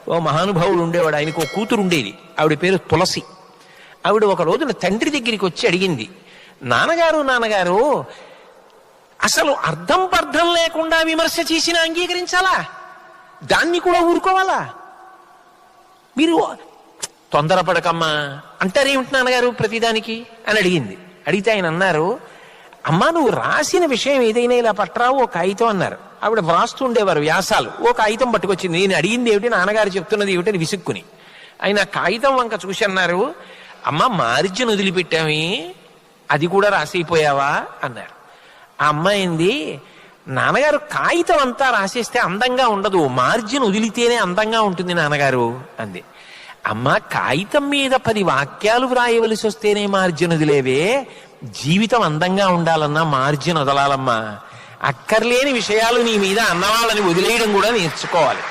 ఓ మహానుభావుడు ఉండేవాడు, ఆయనకు ఓ కూతురు ఉండేది, ఆవిడ పేరు తులసి. ఆవిడ ఒక రోజున తండ్రి దగ్గరికి వచ్చి అడిగింది, నాన్నగారు అసలు అర్థం పర్థం లేకుండా విమర్శ చేసినా అంగీకరించాలా? దాన్ని కూడా ఊరుకోవాలా? మీరు తొందరపడకమ్మా అంటారేమిటి నాన్నగారు ప్రతిదానికి అని అడిగింది. అడిగితే ఆయన అన్నారు, అమ్మా నువ్వు రాసిన విషయం ఏదైనా ఇలా పట్టరావు, ఓ కాగితం అన్నారు. ఆవిడ వ్రాస్తూ ఉండేవారు వ్యాసాలు. ఓ కాగితం పట్టుకొచ్చింది. నేను అడిగింది ఏమిటి, నాన్నగారు చెప్తున్నది ఏమిటని విసుక్కుని. ఆయన కాగితం వంక చూసి అన్నారు, అమ్మ మార్జిన్ వదిలిపెట్టామి, అది కూడా రాసిపోయావా అన్నారు. ఆ అమ్మాయింది, నాన్నగారు కాగితం అంతా రాసేస్తే అందంగా ఉండదు, మార్జిన్ వదిలితేనే అందంగా ఉంటుంది నాన్నగారు అంది. అమ్మ కాగితం మీద 10 వాక్యాలు వ్రాయవలసి వస్తేనే మార్జిన్ వదిలేవే, జీవితం అందంగా ఉండాలన్నా మార్జిన్ వదలాలమ్మా. అక్కర్లేని విషయాలు నీ మీద అన్నవాళ్ళని వదిలేయడం కూడా నేర్చుకోవాలి.